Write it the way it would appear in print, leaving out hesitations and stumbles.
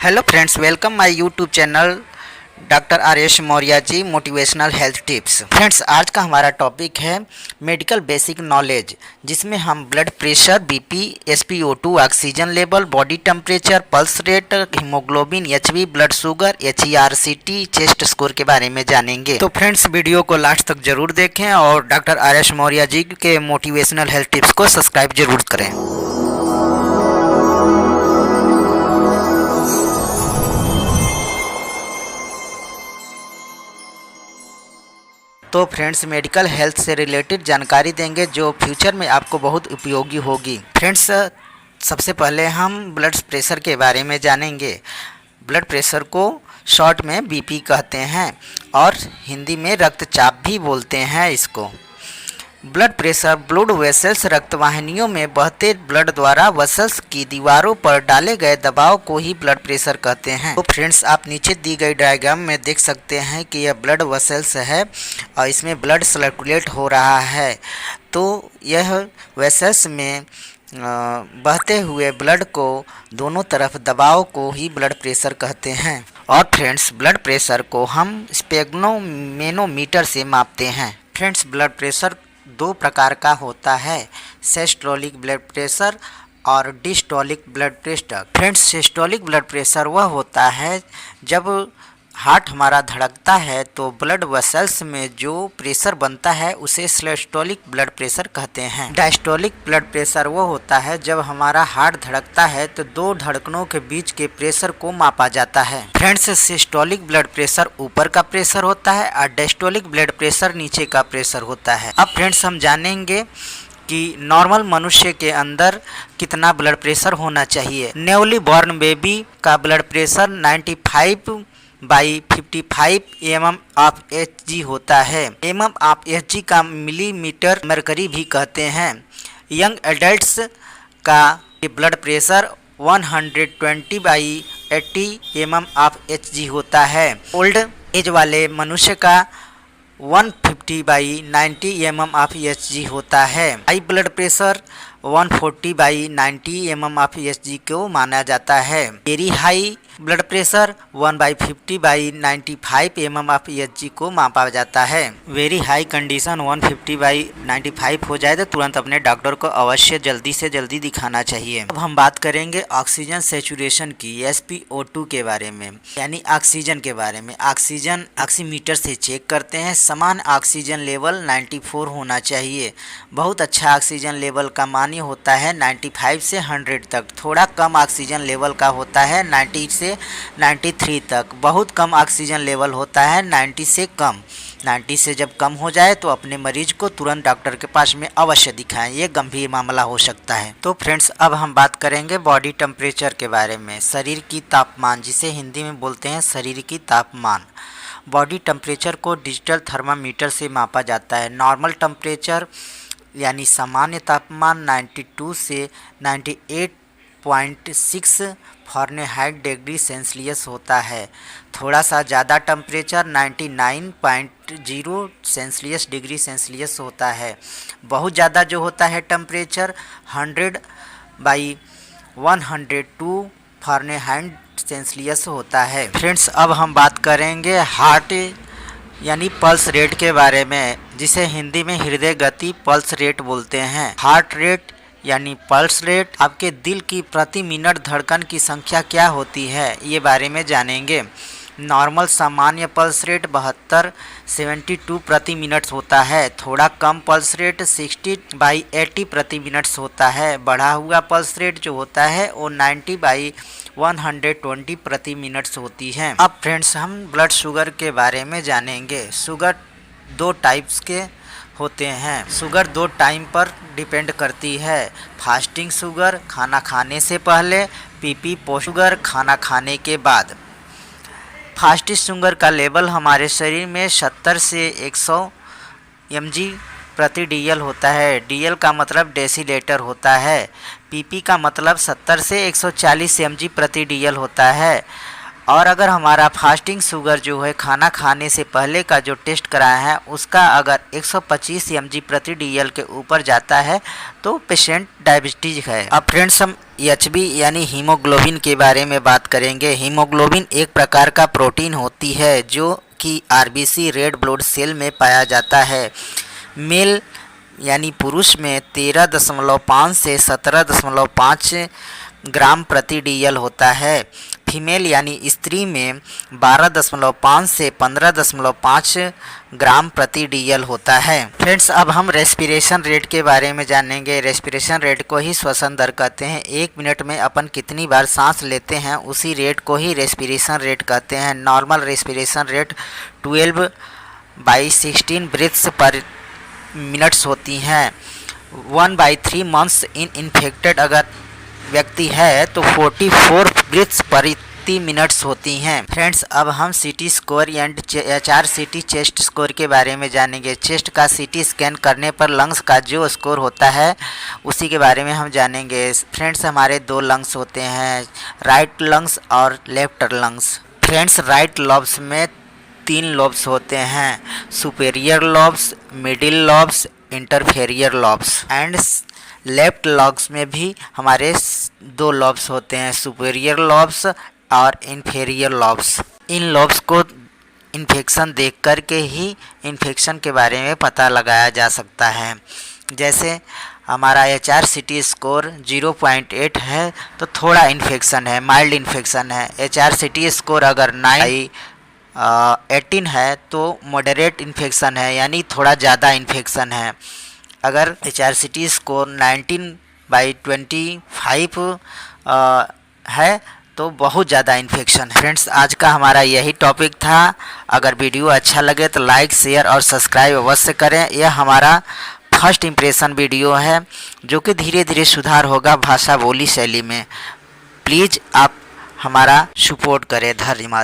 Hello friends, welcome my YouTube channel doctor Aryash Maurya ji motivational health tips. Friends, आज का हमारा topic है मेडिकल बेसिक नॉलेज, जिसमें हम blood pressure, BP, SpO2, oxygen level, body temperature, pulse rate, haemoglobin, HB, blood sugar, HERCT, chest score के बारे में जानेंगे। तो फ्रेंड्स, वीडियो को लास्ट तक जरूर देखें और डॉक्टर आर्यश मौर्य जी के मोटिवेशनल हेल्थ टिप्स को सब्सक्राइब जरूर करें। तो फ्रेंड्स, मेडिकल हेल्थ से रिलेटेड जानकारी देंगे जो फ्यूचर में आपको बहुत उपयोगी होगी। फ्रेंड्स, सबसे पहले हम ब्लड प्रेशर के बारे में जानेंगे। ब्लड प्रेशर को शॉर्ट में बीपी कहते हैं और हिंदी में रक्तचाप भी बोलते हैं इसको। ब्लड प्रेशर ब्लड वेसल्स रक्तवाहिनियों में बहते ब्लड द्वारा वेसल्स की दीवारों पर डाले गए दबाव को ही ब्लड प्रेशर कहते हैं। तो फ्रेंड्स, आप नीचे दी गई डायग्राम में देख सकते हैं कि यह ब्लड वेसल्स है और इसमें ब्लड सर्कुलेट हो रहा है। तो यह वेसल्स में बहते हुए ब्लड को दोनों तरफ दबाव को ही ब्लड प्रेशर कहते हैं। और फ्रेंड्स, ब्लड प्रेशर को हम स्पेग्नोमेनोमीटर से मापते हैं। फ्रेंड्स, ब्लड प्रेशर दो प्रकार का होता है, सिस्टोलिक ब्लड प्रेशर और diastolic blood pressure. Friends, systolic blood pressure वह होता है जब हार्ट हमारा धड़कता है तो ब्लड वेसल्स में जो प्रेशर बनता है उसे सिस्टोलिक ब्लड प्रेशर कहते हैं। डायस्टोलिक ब्लड प्रेशर वो होता है जब हमारा हार्ट धड़कता है तो दो धड़कनों के बीच के प्रेशर को मापा जाता है। फ्रेंड्स, सिस्टोलिक ब्लड प्रेशर ऊपर का प्रेशर होता है और डायस्टोलिक ब्लड प्रेशर नीचे का प्रेशर होता है। अब फ्रेंड्स, हम जानेंगे कि नॉर्मल मनुष्य के अंदर कितना ब्लड प्रेशर होना चाहिए। न्यूली बॉर्न बेबी का blood pressure 95/55 mm of Hg होता है। mm ऑफ Hg का मिलीमीटर मरकरी भी कहते हैं। यंग एडल्ट्स का blood pressure 120/80 mm of Hg होता है। ओल्ड एज वाले मनुष्य का 150/90 mm ऑफ Hg होता है। High blood pressure 140/90 mm of Hg को माना जाता है। Very high blood pressure 1/50/95 mm of Hg को मापा जाता है। वेरी हाई कंडीशन 150/95 हो जाए तो तुरंत अपने डॉक्टर को अवश्य जल्दी से जल्दी दिखाना चाहिए। अब हम बात करेंगे ऑक्सीजन सैचुरेशन की, SpO2 के बारे में, यानी ऑक्सीजन के बारे में। ऑक्सीजन ऑक्सीमीटर से चेक करते हैं। समान ऑक्सीजन लेवल 94 होना चाहिए। बहुत अच्छा ऑक्सीजन लेवल का मान्य होता है 95 से 100 तक। थोड़ा कम ऑक्सीजन लेवल का होता है 90 से 93 तक। बहुत कम ऑक्सीजन लेवल होता है 90 से कम। 90 से जब कम हो जाए तो अपने मरीज को तुरंत डॉक्टर के पास में अवश्य दिखाएं, ये गंभीर मामला हो सकता है। तो फ्रेंड्स, अब हम बात करेंगे बॉडी टेम्परेचर के बारे में। शरीर की तापमान, जिसे हिंदी में बोलते हैं शरीर की तापमान। बॉडी टेम्परेचर को डिजिटल थर्मामीटर से मापा जाता है। नॉर्मल टेम्परेचर यानी सामान्य तापमान 92 से 98.6 फ़ारेनहाइट डिग्री सेल्सियस होता है। थोड़ा सा ज़्यादा टेम्परेचर 99.0 सेल्सियस डिग्री सेल्सियस होता है। बहुत ज़्यादा जो होता है टेम्परेचर 100/102 फ़ारेनहाइट सेल्सियस होता है। फ्रेंड्स, अब हम बात करेंगे हार्ट यानी पल्स रेट के बारे में, जिसे हिंदी में हृदय गति पल्स रेट बोलते हैं। हार्ट रेट यानी पल्स रेट, आपके दिल की प्रति मिनट धड़कन की संख्या क्या होती है, ये बारे में जानेंगे। नॉर्मल सामान्य पल्स रेट 72/72 प्रति मिनट होता है। थोड़ा कम पल्स रेट 60/80 प्रति मिनट होता है। बढ़ा हुआ पल्स रेट जो होता है वो 90/120 प्रति मिनट होती है। अब फ्रेंड्स, हम ब्लड शुगर के बारे में जानेंगे। शुगर दो टाइप्स के होते हैं। शुगर दो टाइम पर डिपेंड करती है। फास्टिंग शुगर खाना खाने से पहले, PP पोस्ट शुगर खाना खाने के बाद। फास्टिंग शुगर का लेवल हमारे शरीर में 70 से 100 mg प्रति DL होता है। DL का मतलब डेसीलीटर होता है। PP का मतलब 70 से 140 mg प्रति DL होता है। और अगर हमारा फास्टिंग शुगर जो है खाना खाने से पहले का जो टेस्ट कराया है उसका अगर 125 mg प्रति DL के ऊपर जाता है तो पेशेंट डायबिटीज है। अब फ्रेंड्स हम HB यानी हीमोग्लोबिन के बारे में बात करेंगे। हीमोग्लोबिन एक प्रकार का प्रोटीन होती है जो कि RBC रेड ब्लड सेल में पाया जाता है। मेल यानी पुरुष में 13.5 से 17.5 ग्राम प्रति DL होता है। फीमेल यानी स्त्री में 12.5 से 15.5 ग्राम प्रति DL होता है। फ्रेंड्स अब हम रेस्पिरेशन रेट के बारे में जानेंगे। रेस्पिरेशन रेट को ही श्वसन दर कहते हैं। 1 मिनट में अपन कितनी बार सांस लेते हैं उसी रेट को ही रेस्पिरेशन रेट कहते हैं। नॉर्मल रेस्पिरेशन रेट 12/16 ब्रीथ्स पर मिनट्स होती हैं। 1/3 मंथ्स इन इन्फेक्टेड अगर व्यक्ति है तो 44 ब्रीथ्स प्रति मिनट्स होती हैं। फ्रेंड्स अब हम CT score and HRCT chest score के बारे में जानेंगे। चेस्ट का CT स्कैन करने पर लंग्स का जो स्कोर होता है उसी के बारे में हम जानेंगे। फ्रेंड्स हमारे 2 लंग्स होते हैं, राइट लंग्स और left lungs. Friends right lobes में 3 लॉब्स होते हैं, superior lobes, middle lobes, inferior lobes. And left lobes में भी हमारे 2 लॉब्स होते हैं, सुपेरियर लॉब्स और इन्फेरियर लॉब्स। इन लॉब्स को इन्फेक्शन देख कर के ही इन्फेक्शन के बारे में पता लगाया जा सकता है। जैसे हमारा HRCT स्कोर 0.8 है तो थोड़ा इन्फेक्शन है, माइल्ड इन्फेक्शन है। HRCT स्कोर अगर 18 है तो मॉडरेट इन्फेक्शन है, यानी थोड़ा ज़्यादा इन्फेक्शन है। अगर HRCT स्कोर 19/25 है तो बहुत ज़्यादा इन्फेक्शन है। फ्रेंड्स आज का हमारा यही टॉपिक था। अगर वीडियो अच्छा लगे तो लाइक, शेयर और सब्सक्राइब अवश्य करें। यह हमारा फर्स्ट इम्प्रेशन वीडियो है जो कि धीरे धीरे सुधार होगा भाषा बोली शैली में। प्लीज़ आप हमारा सपोर्ट करें। धन्यवाद।